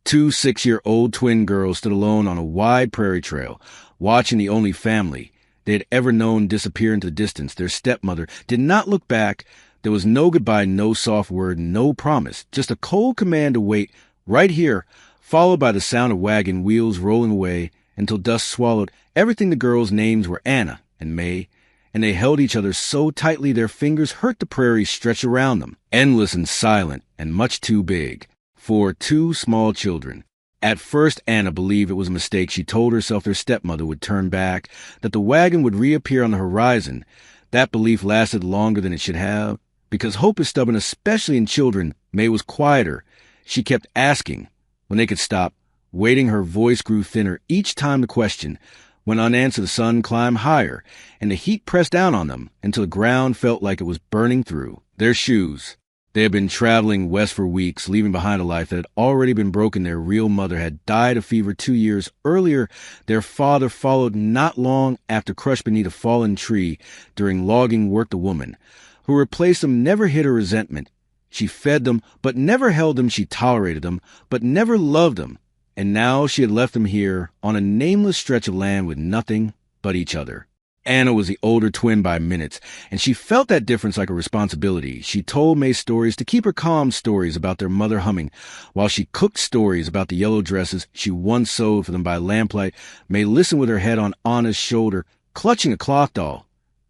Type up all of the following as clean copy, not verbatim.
Two 6-year-old twin girls stood alone on a wide prairie trail, watching the only family they had ever known disappear into the distance. Their stepmother did not look back. There was no goodbye, no soft word, no promise, just a cold command to wait right here, followed by the sound of wagon wheels rolling away until dust swallowed everything. The girls' names were Anna and May, and they held each other so tightly their fingers hurt the prairie stretched around them, endless and silent and much too big for two small children. At first, Anna believed it was a mistake. She told herself their stepmother would turn back, that the wagon would reappear on the horizon. That belief lasted longer than it should have. Because hope is stubborn, especially in children, May was quieter. She kept asking when they could stop, waiting. Her voice grew thinner each time the question went unanswered. The sun climbed higher, and the heat pressed down on them until the ground felt like it was burning through their shoes. They had been traveling west for weeks, leaving behind a life that had already been broken. Their real mother had died of fever 2 years earlier. Their father followed not long after, crushed beneath a fallen tree during logging work. The woman who replaced them never hid her resentment. She fed them, but never held them. She tolerated them, but never loved them. And now she had left them here on a nameless stretch of land with nothing but each other. Anna was the older twin by minutes, and she felt that difference like a responsibility. She told May stories to keep her calm, stories about their mother humming, while she cooked stories about the yellow dresses she once sewed for them by lamplight. May listened with her head on Anna's shoulder, clutching a cloth doll.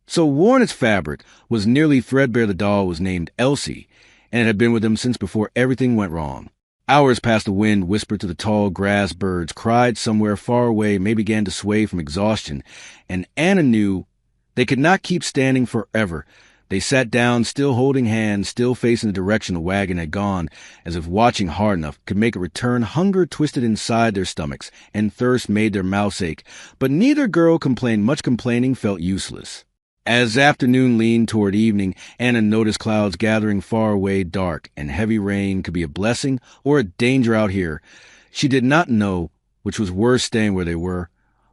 So worn its fabric was nearly threadbare. The doll was named Elsie, and it had been with them since before everything went wrong. Hours passed. The wind whispered to the tall grass. Birds cried somewhere far away. May began to sway from exhaustion, and Anna knew they could not keep standing forever. They sat down, still holding hands, still facing the direction the wagon had gone, as if watching hard enough could make it return. Hunger twisted inside their stomachs, and thirst made their mouths ache. But neither girl complained. Much complaining felt useless. As afternoon leaned toward evening, Anna noticed clouds gathering far away. Dark and heavy rain could be a blessing or a danger out here. She did not know which was worse, staying where they were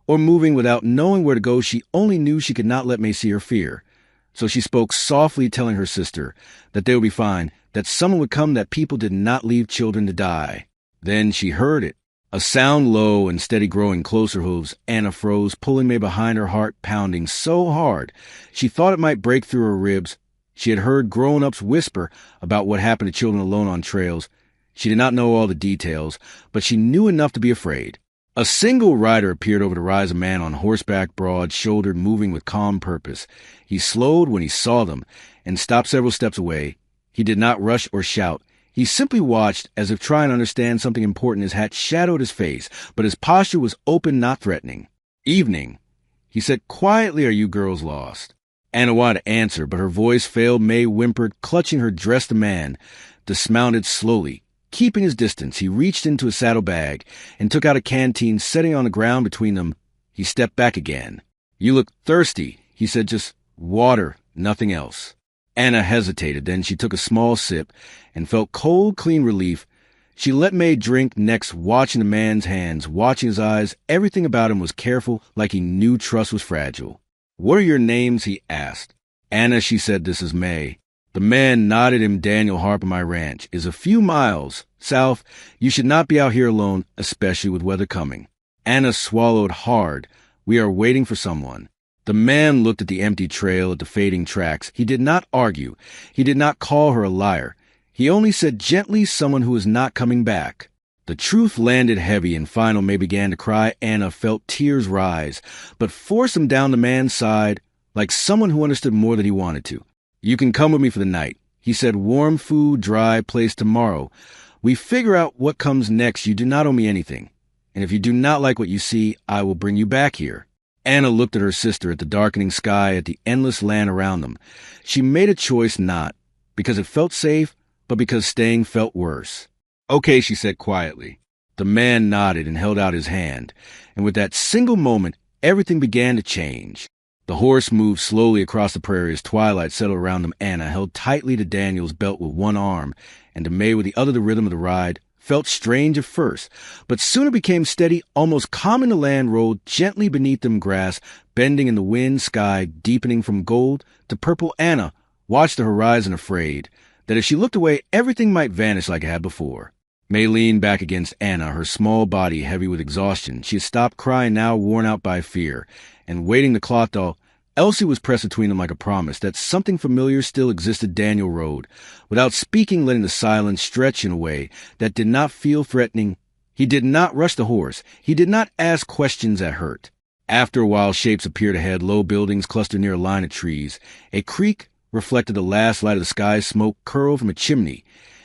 or moving without knowing where to go. She only knew she could not let May see her fear. So she spoke softly, telling her sister that they would be fine, that someone would come, that people did not leave children to die. Then she heard it. A sound low and steady, growing closer. Hooves. Anna froze, pulling May behind, her heart pounding so hard she thought it might break through her ribs. She had heard grown-ups whisper about what happened to children alone on trails. She did not know all the details, but she knew enough to be afraid. A single rider appeared over the rise, a man on horseback, broad-shouldered, moving with calm purpose. He slowed when he saw them and stopped several steps away. He did not rush or shout. He simply watched, as if trying to understand something important. His hat shadowed his face, but his posture was open, not threatening. "Evening," he said quietly. "Are you girls lost?" Anna wanted to answer, but her voice failed. May whimpered, clutching her dress. The man dismounted slowly, keeping his distance. He reached into his saddlebag and took out a canteen. Setting on the ground between them, he stepped back again. "You look thirsty," he said. "Just water, nothing else." Anna hesitated. Then she took a small sip and felt cold, clean relief. She let May drink next, watching the man's hands, watching his eyes. Everything about him was careful, like he knew trust was fragile. "What are your names?" he asked. "Anna," she said. "This is May." The man nodded him. "Daniel Harper. My ranch is a few miles south. You should not be out here alone, especially with weather coming." Anna swallowed hard. "We are waiting for someone." The man looked at the empty trail, at the fading tracks. He did not argue. He did not call her a liar. He only said gently, "Someone who is not coming back." The truth landed heavy, and final. May began to cry. Anna felt tears rise, but forced them down the man's side like someone who understood more than he wanted to. "You can come with me for the night," he said. "Warm food, dry place tomorrow. We figure out what comes next. You do not owe me anything. And if you do not like what you see, I will bring you back here." Anna looked at her sister, at the darkening sky, at the endless land around them. She made a choice, not because it felt safe, but because staying felt worse. "Okay," she said quietly. The man nodded and held out his hand, and with that single moment, everything began to change. The horse moved slowly across the prairie as twilight settled around them. Anna held tightly to Daniel's belt with one arm, and to May with the other. The rhythm of the ride felt strange at first, but soon it became steady, almost calm. In the land rolled gently beneath them, grass bending in the wind, sky deepening from gold to purple. Anna watched the horizon, afraid that if she looked away, everything might vanish like it had before. May leaned back against Anna, her small body heavy with exhaustion. She had stopped crying, now worn out by fear. And waiting the cloth doll, Elsie was pressed between them like a promise that something familiar still existed. Daniel rode, without speaking, letting the silence stretch in a way that did not feel threatening. He did not rush the horse. He did not ask questions that hurt. After a while, shapes appeared ahead, low buildings clustered near a line of trees. A creek reflected the last light of the sky, smoke curled from a chimney,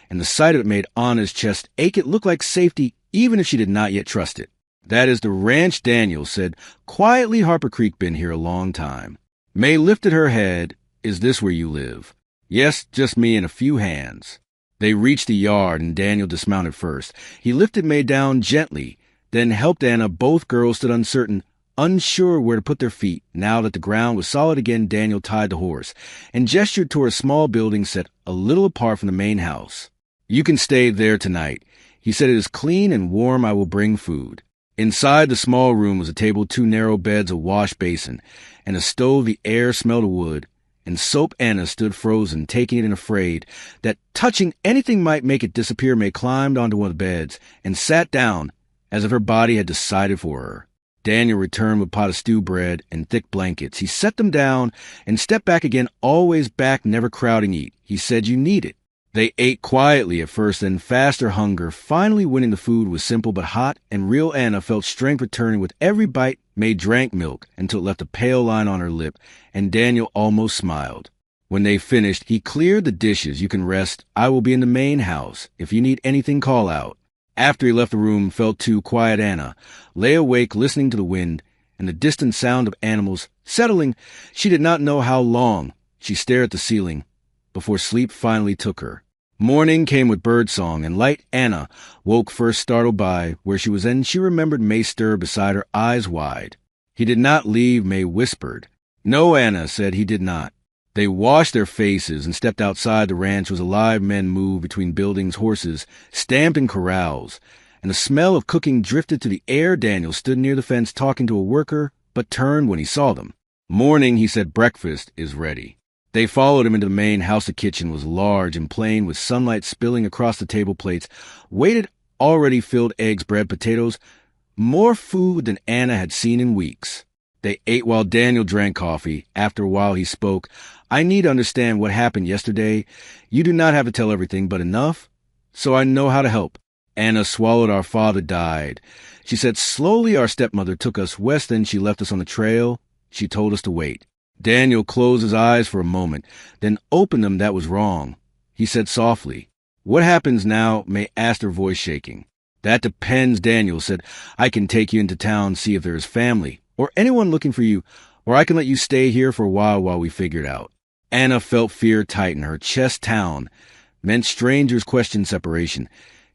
and the sight of it made Anna's chest ache. It looked like safety, even if she did not yet trust it. "That is the ranch," Daniel said. "Quietly, Harper Creek been here a long time." May lifted her head. "Is this where you live?" "Yes, just me and a few hands." They reached the yard, and Daniel dismounted first. He lifted May down gently, then helped Anna. Both girls stood uncertain, unsure where to put their feet. Now that the ground was solid again, Daniel tied the horse and gestured toward a small building set a little apart from the main house. "You can stay there tonight." He said, "It is clean and warm. I will bring food." Inside the small room was a table, 2 narrow beds, a wash basin, and a stove. The air smelled of wood and soap. Anna stood frozen, taking it in, afraid that touching anything might make it disappear. May climbed onto one of the beds and sat down as if her body had decided for her. Daniel returned with a pot of stew bread and thick blankets. He set them down and stepped back again, always back, never crowding eat. He said, "You need it." They ate quietly at first, then faster hunger. Finally winning, the food was simple but hot, and real Anna felt strength returning with every bite. May drank milk until it left a pale line on her lip, and Daniel almost smiled. When they finished, he cleared the dishes. "You can rest. I will be in the main house. If you need anything, call out." After he left the room, fell to, quiet Anna lay awake, listening to the wind and the distant sound of animals settling. She did not know how long. She stared at the ceiling before sleep finally took her. Morning came with birdsong and light. Anna woke first, startled by where she was, and she remembered May stir beside her, eyes wide. "He did not leave," May whispered. "No," Anna said, "he did not." They washed their faces and stepped outside. The ranch was alive. Men moved between buildings, horses stamped in corrals, and the smell of cooking drifted to the air. Daniel stood near the fence talking to a worker, but turned when he saw them. "Morning," he said. "Breakfast is ready." They followed him into the main house. The kitchen was large and plain, with sunlight spilling across the table. Plates waited, already filled, eggs, bread, potatoes, more food than Anna had seen in weeks. They ate while Daniel drank coffee. After a while he spoke. "I need to understand what happened yesterday. You do not have to tell everything, but enough so I know how to help." Anna swallowed. "Our father died," she said slowly. "Our stepmother took us west, then she left us on the trail. She told us to wait." Daniel closed his eyes for a moment, then opened them. "That was wrong," he said softly. "What happens now?" May asked, her voice shaking. "That depends," Daniel said. "I can take you into town, see if there is family or anyone looking for you, or I can let you stay here for a while we figure it out." Anna felt fear tighten. Her chest. Town meant strangers, questioned separation.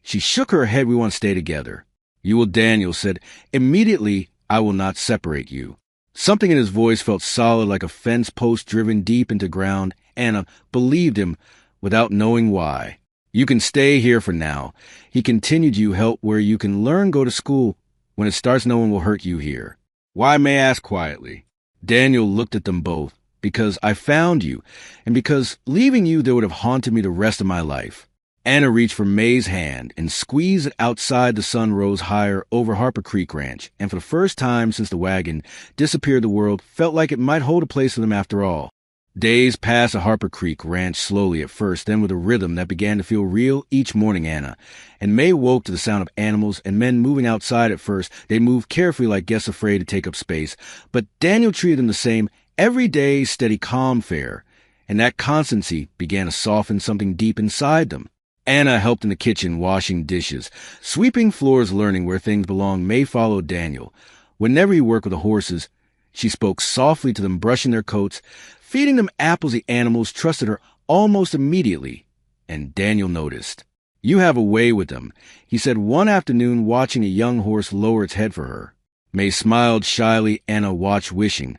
She shook her head. "We want to stay together." "You will," Daniel said. "Immediately, I will not separate you." Something in his voice felt solid, like a fence post driven deep into ground. Anna believed him without knowing why. "You can stay here for now," he continued. "You help where you can learn, go to school. When it starts, no one will hurt you here." "Why?" May asked quietly. Daniel looked at them both. "Because I found you, and because leaving you there would have haunted me the rest of my life." Anna reached for May's hand and squeezed it. Outside, the sun rose higher over Harper Creek Ranch, and for the first time since the wagon disappeared, the world felt like it might hold a place for them after all. Days passed at Harper Creek Ranch, slowly at first, then with a rhythm that began to feel real. Each morning, Anna and May woke to the sound of animals and men moving outside. At first, they moved carefully like guests afraid to take up space, but Daniel treated them the same. Every day, steady, calm fare, and that constancy began to soften something deep inside them. Anna helped in the kitchen, washing dishes, sweeping floors, learning where things belonged. May followed Daniel. Whenever he worked with the horses, she spoke softly to them, brushing their coats, feeding them apples. The animals trusted her almost immediately, and Daniel noticed. "You have a way with them," he said one afternoon, watching a young horse lower its head for her. May smiled shyly. Anna watched, wishing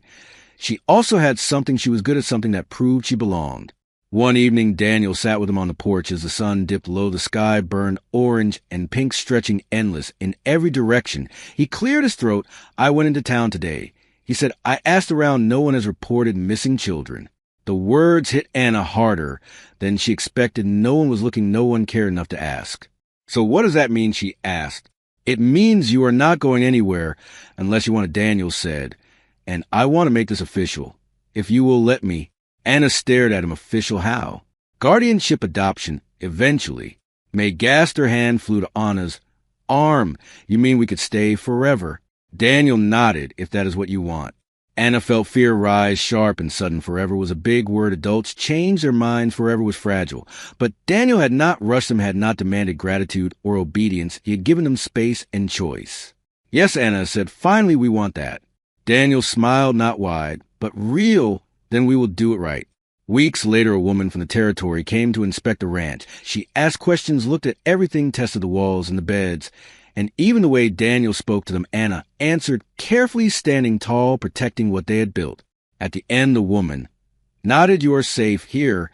she also had something. She was good at something that proved she belonged. One evening, Daniel sat with him on the porch as the sun dipped low. The sky burned orange and pink, stretching endless in every direction. He cleared his throat. "I went into town today," he said. "I asked around. No one has reported missing children." The words hit Anna harder than she expected. No one was looking. No one cared enough to ask. So what does that mean? She asked. It means you are not going anywhere unless you want to, Daniel said. And I want to make this official. If you will let me. Anna stared at him. Official how? Guardianship adoption, eventually. May gasped, her hand flew to Anna's arm. You mean we could stay forever? Daniel nodded, if that is what you want. Anna felt fear rise sharp and sudden. Forever was a big word. Adults changed their minds. Forever was fragile. But Daniel had not rushed them, had not demanded gratitude or obedience. He had given them space and choice. Yes, Anna said, finally we want that. Daniel smiled, not wide, but real. Then we will do it right. Weeks later, a woman from the territory came to inspect the ranch. She asked questions, looked at everything, tested the walls and the beds. And even the way Daniel spoke to them, Anna answered, carefully standing tall, protecting what they had built. At the end, the woman nodded. You are safe here.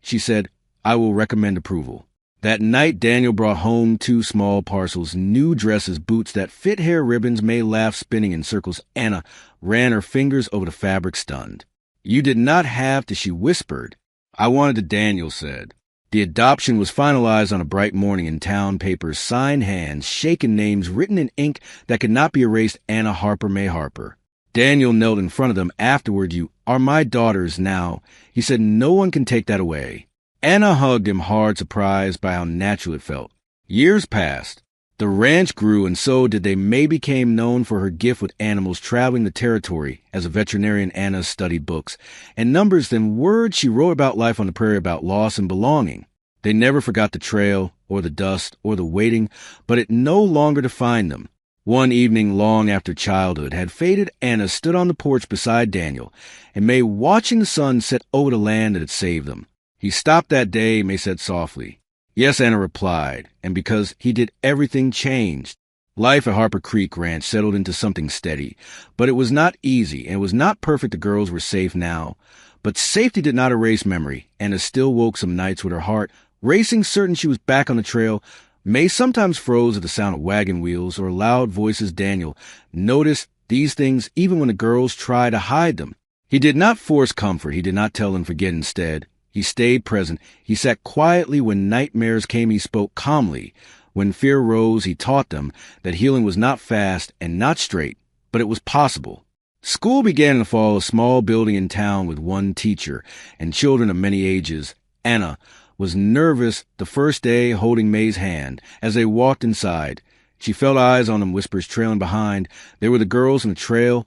She said, I will recommend approval. That night, Daniel brought home 2 small parcels, new dresses, boots that fit, hair ribbons. May laughed, spinning in circles. Anna ran her fingers over the fabric, stunned. You did not have to, she whispered. I wanted to, Daniel said. The adoption was finalized on a bright morning in town papers, signed hands, shaken names, written in ink that could not be erased. Anna Harper, May Harper. Daniel knelt in front of them. Afterward, you are my daughters now. He said, no one can take that away. Anna hugged him hard, surprised by how natural it felt. Years passed. The ranch grew, and so did they. May became known for her gift with animals, traveling the territory. As a veterinarian, Anna studied books and numbers, then words. She wrote about life on the prairie, about loss and belonging. They never forgot the trail or the dust or the waiting, but it no longer defined them. One evening, long after childhood had faded, Anna stood on the porch beside Daniel, and May watching the sun set over the land that had saved them. He stopped that day, May said softly. Yes, Anna replied, and because he did, everything changed. Life at Harper Creek Ranch settled into something steady, but it was not easy, and it was not perfect. The girls were safe now, but safety did not erase memory. Anna still woke some nights with her heart racing, certain she was back on the trail. May sometimes froze at the sound of wagon wheels or loud voices. Daniel noticed these things even when the girls tried to hide them. He did not force comfort. He did not tell them forget. Instead, he stayed present. He sat quietly when nightmares came. He spoke calmly. When fear rose, he taught them that healing was not fast and not straight, but it was possible. School began in the fall, a small building in town with one teacher and children of many ages. Anna was nervous the first day, holding May's hand as they walked inside. She felt eyes on them, whispers trailing behind. They were the girls in the trail,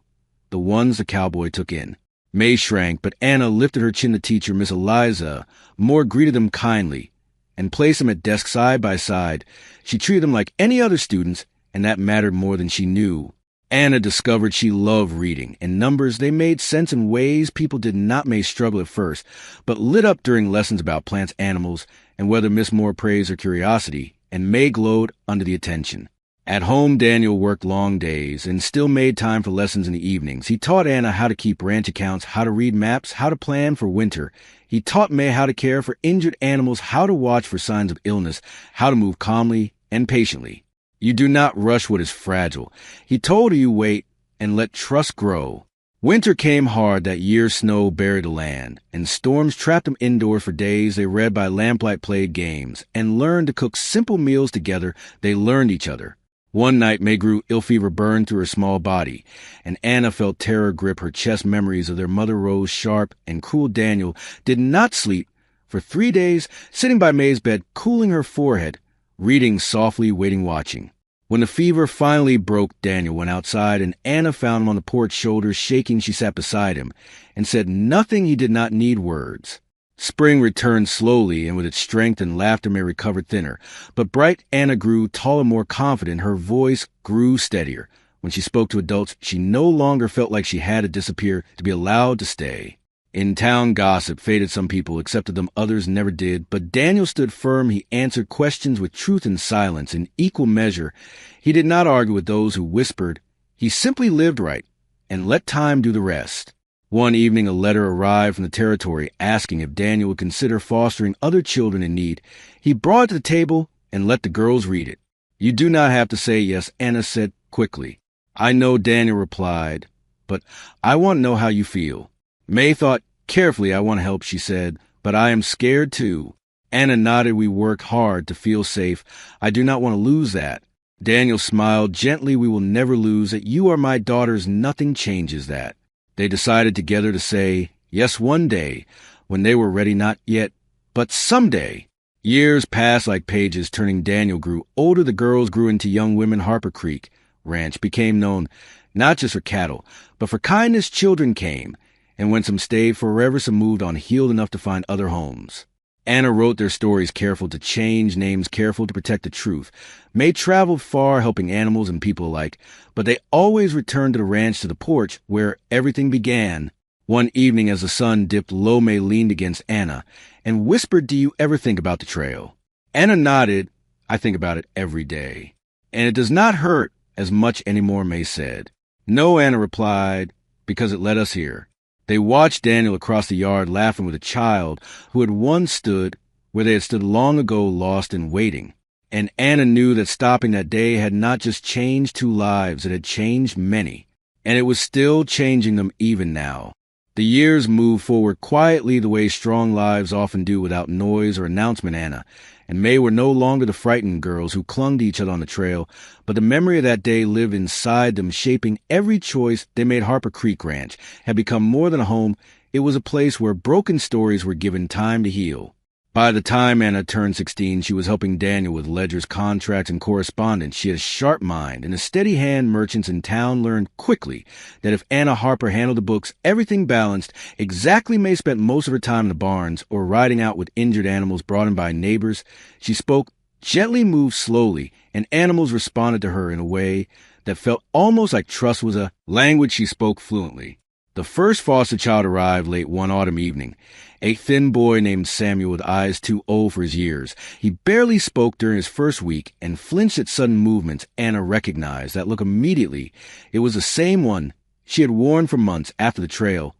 the ones the cowboy took in. May shrank, but Anna lifted her chin. The teacher, Miss Eliza Moore, greeted them kindly and placed them at desks side by side. She treated them like any other students, and that mattered more than she knew. Anna discovered she loved reading, and numbers. They made sense in ways people did not. May struggle at first, but lit up during lessons about plants, animals, and whether Miss Moore praised her curiosity, and May glowed under the attention. At home, Daniel worked long days and still made time for lessons in the evenings. He taught Anna how to keep ranch accounts, how to read maps, how to plan for winter. He taught May how to care for injured animals, how to watch for signs of illness, how to move calmly and patiently. You do not rush what is fragile. He told her you wait and let trust grow. Winter came hard that year. Snow buried the land, and storms trapped them indoors for days. They read by lamplight, played games, and learned to cook simple meals together. They learned each other. One night, May grew ill. Fever burned through her small body, and Anna felt terror grip her chest. Memories of their mother rose sharp and cruel. Daniel did not sleep for 3 days, sitting by May's bed, cooling her forehead, reading softly, waiting, watching. When the fever finally broke, Daniel went outside, and Anna found him on the porch, shoulders shaking. She sat beside him and said nothing. He did not need words. Spring returned slowly, and with its strength and laughter, May recovered thinner. But bright Anna grew taller, more confident. Her voice grew steadier. When she spoke to adults, she no longer felt like she had to disappear to be allowed to stay. In town, gossip faded. Some people accepted them, others never did. But Daniel stood firm. He answered questions with truth and silence in equal measure. He did not argue with those who whispered. He simply lived right and let time do the rest. One evening, a letter arrived from the territory asking if Daniel would consider fostering other children in need. He brought it to the table and let the girls read it. You do not have to say yes, Anna said quickly. I know, Daniel replied, but I want to know how you feel. May thought carefully. I want to help, she said, but I am scared too. Anna nodded. We worked hard to feel safe. I do not want to lose that. Daniel smiled. Gently, we will never lose it. You are my daughters. Nothing changes that. They decided together to say, yes, one day, when they were ready, not yet, but someday. Years passed like pages. Turning Daniel grew older. The girls grew into young women. Harper Creek Ranch became known not just for cattle, but for kindness. Children came, and when some stayed forever, some moved on, healed enough to find other homes. Anna wrote their stories careful to change, names careful to protect the truth. May traveled far helping animals and people alike, but they always returned to the ranch, to the porch where everything began. One evening as the sun dipped low, May leaned against Anna and whispered, do you ever think about the trail? Anna nodded. I think about it every day. And it does not hurt as much anymore, May said. No, Anna replied, because it led us here. They watched Daniel across the yard laughing with a child who had once stood where they had stood long ago, lost and waiting. And Anna knew that stopping that day had not just changed 2 lives, it had changed many. And it was still changing them even now. The years moved forward quietly the way strong lives often do, without noise or announcement. Anna and May were no longer the frightened girls who clung to each other on the trail, but the memory of that day lived inside them, shaping every choice they made. Harper Creek Ranch had become more than a home. It was a place where broken stories were given time to heal. By the time Anna turned 16, she was helping Daniel with ledgers, contracts, and correspondence. She had a sharp mind and a steady hand. Merchants in town learned quickly that if Anna Harper handled the books, everything balanced. Exactly, May spent most of her time in the barns or riding out with injured animals brought in by neighbors. She spoke gently, moved slowly, and animals responded to her in a way that felt almost like trust. Was a language she spoke fluently. The first foster child arrived late one autumn evening, a thin boy named Samuel with eyes too old for his years. He barely spoke during his first week and flinched at sudden movements. Anna recognized that look immediately. It was the same one she had worn for months after the trail.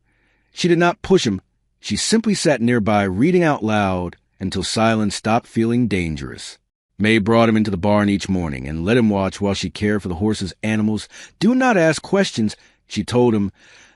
She did not push him. She simply sat nearby, reading out loud until silence stopped feeling dangerous. May brought him into the barn each morning and let him watch while she cared for the horses' animals. Do not ask questions, she told him.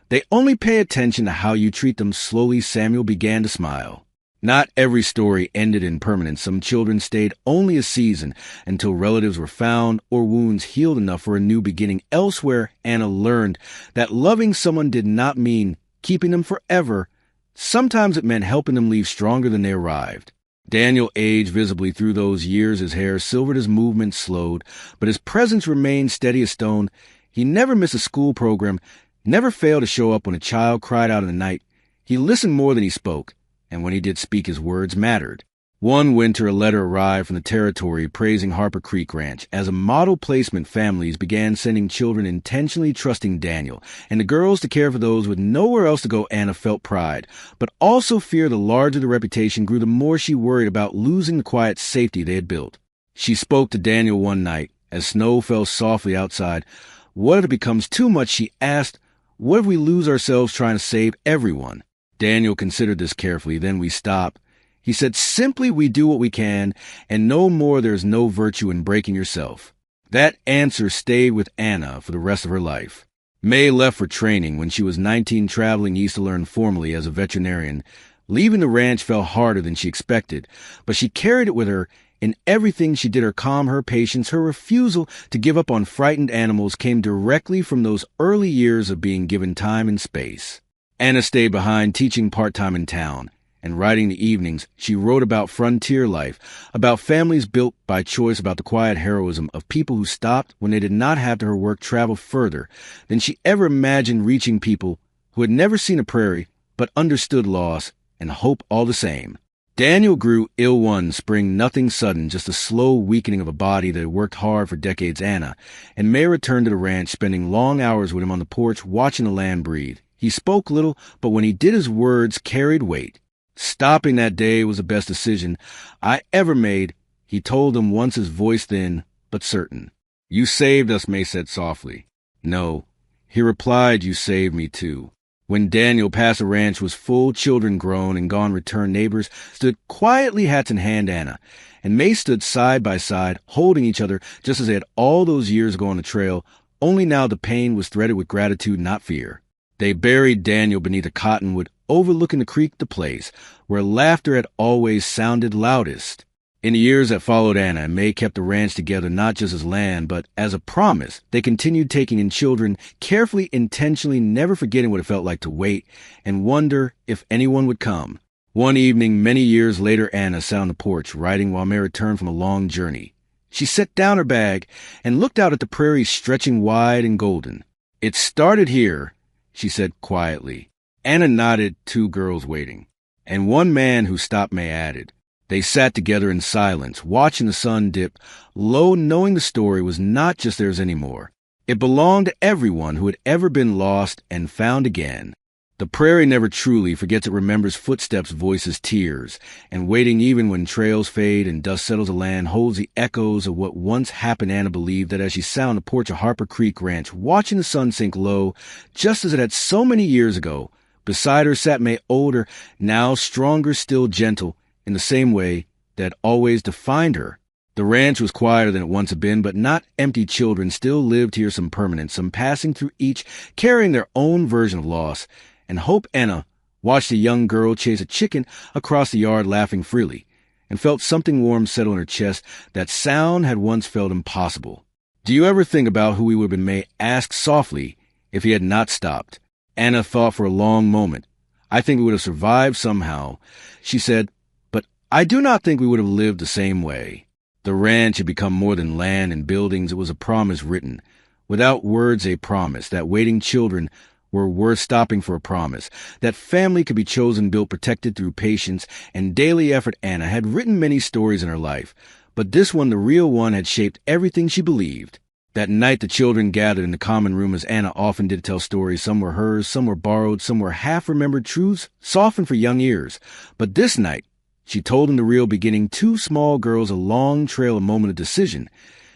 They only pay attention to how you treat them. Slowly, Samuel began to smile. Not every story ended in permanence. Some children stayed only a season until relatives were found or wounds healed enough for a new beginning. Elsewhere, Anna learned that loving someone did not mean keeping them forever. Sometimes it meant helping them leave stronger than they arrived. Daniel aged visibly through those years. His hair silvered, his movement slowed, but his presence remained steady as stone. He never missed a school program, never failed to show up when a child cried out in the night. He listened more than he spoke, and when he did speak, his words mattered. One winter, a letter arrived from the territory praising Harper Creek Ranch. As a model placement, families began sending children, intentionally trusting Daniel and the girls to care for those with nowhere else to go. Anna felt pride, but also fear. The larger the reputation grew, the more she worried about losing the quiet safety they had built. She spoke to Daniel one night as snow fell softly outside. What if it becomes too much, she asked. What if we lose ourselves trying to save everyone? Daniel considered this carefully. Then we stop. He said, simply, we do what we can, and no more. There's no virtue in breaking yourself. That answer stayed with Anna for the rest of her life. May left for training when she was 19, traveling east to learn formally as a veterinarian. Leaving the ranch fell harder than she expected, but she carried it with her in everything she did. Her calm, her patience, her refusal to give up on frightened animals came directly from those early years of being given time and space. Anna stayed behind, teaching part-time in town and writing the evenings. She wrote about frontier life, about families built by choice, about the quiet heroism of people who stopped when they did not have to. Her work traveled further than she ever imagined, reaching people who had never seen a prairie but understood loss and hope all the same. Daniel grew ill one spring, nothing sudden, just a slow weakening of a body that had worked hard for decades. Anna and May returned to the ranch, spending long hours with him on the porch, watching the land breathe. He spoke little, but when he did, his words carried weight. Stopping that day was the best decision I ever made, he told them once, his voice thin but certain. You saved us, May said softly. No, he replied, you saved me too. When Daniel passed, the ranch was full. Children grown and gone returned. Neighbors stood quietly, hats in hand. Anna and May stood side by side, holding each other, just as they had all those years ago on the trail, only now the pain was threaded with gratitude, not fear. They buried Daniel beneath a cottonwood overlooking the creek, the place where laughter had always sounded loudest. In the years that followed, Anna and May kept the ranch together not just as land, but as a promise. They continued taking in children, carefully, intentionally, never forgetting what it felt like to wait and wonder if anyone would come. One evening, many years later, Anna sat on the porch, writing while May returned from a long journey. She set down her bag and looked out at the prairie stretching wide and golden. "It started here," she said quietly. Anna nodded, 2 girls waiting. And one man who stopped May added. They sat together in silence, watching the sun dip low, knowing the story was not just theirs anymore. It belonged to everyone who had ever been lost and found again. The prairie never truly forgets. It remembers footsteps, voices, tears, and waiting even when trails fade and dust settles the land holds the echoes of what once happened. Anna believed that as she sat on the porch of Harper Creek Ranch, watching the sun sink low, just as it had so many years ago, beside her sat May, older, now stronger, still gentle, in the same way that always defined her. The ranch was quieter than it once had been, but not empty. Children still lived here, some permanent, some passing through, each carrying their own version of loss and hope. Anna watched a young girl chase a chicken across the yard, laughing freely, and felt something warm settle in her chest. That sound had once felt impossible. "Do you ever think about who we would have been?" May asked softly, "if he had not stopped?" Anna thought for a long moment. "I think we would have survived somehow," she said, "but I do not think we would have lived the same way." The ranch had become more than land and buildings. It was a promise written, without words, a promise that waiting children were worth stopping for, a promise that family could be chosen, built, protected through patience and daily effort. Anna had written many stories in her life, but this one, the real one, had shaped everything she believed. That night the children gathered in the common room, as Anna often did, to tell stories. Some were hers, some were borrowed, some were half-remembered truths, softened for young ears. But this night, she told them the real beginning. 2 small girls, a long trail, a moment of decision.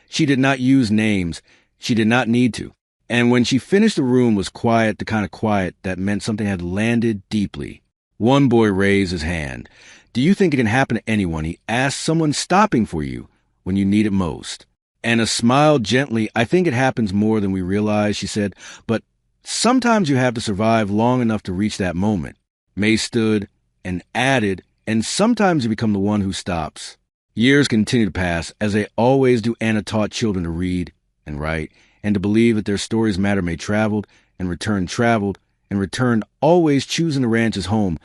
She did not use names. She did not need to. And when she finished, the room was quiet, the kind of quiet that meant something had landed deeply. One boy raised his hand. "Do you think it can happen to anyone?" he asked. "Someone stopping for you when you need it most?" Anna smiled gently. "I think it happens more than we realize," she said, "but sometimes you have to survive long enough to reach that moment." May stood and added, "And sometimes you become the one who stops." Years continued to pass. As they always do, Anna taught children to read and write and to believe that their stories matter. May traveled, and returned, always choosing the ranch as home.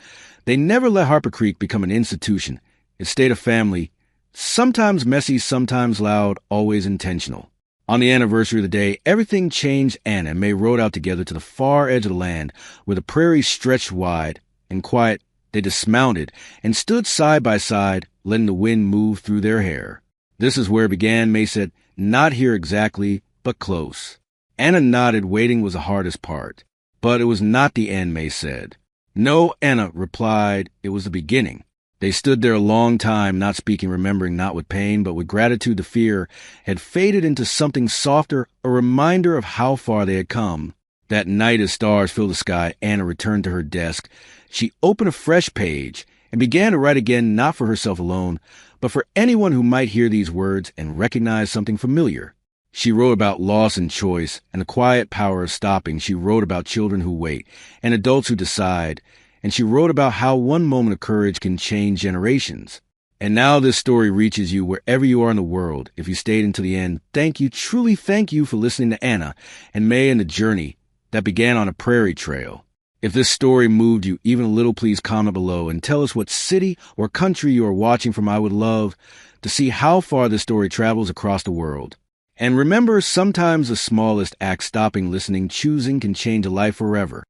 They never let Harper Creek become an institution. It stayed a family, sometimes messy, sometimes loud, always intentional. On the anniversary of the day, everything changed. Anna and May rode out together to the far edge of the land, where the prairie stretched wide and quiet. They dismounted and stood side by side, letting the wind move through their hair. "This is where it began," May said. "Not here exactly, but close." Anna nodded. Waiting was the hardest part. "But it was not the end," May said. "No," Anna replied. "It was the beginning." They stood there a long time, not speaking, remembering, not with pain, but with gratitude. The fear had faded into something softer, a reminder of how far they had come. That night, as stars filled the sky, Anna returned to her desk. She opened a fresh page and began to write again, not for herself alone, but for anyone who might hear these words and recognize something familiar. She wrote about loss and choice and the quiet power of stopping. She wrote about children who wait and adults who decide. And she wrote about how one moment of courage can change generations. And now this story reaches you wherever you are in the world. If you stayed until the end, thank you, truly thank you for listening to Anna and May and the journey that began on a prairie trail. If this story moved you even a little, please comment below and tell us what city or country you are watching from. I would love to see how far this story travels across the world. And remember, sometimes the smallest act, stopping, listening, choosing, can change a life forever.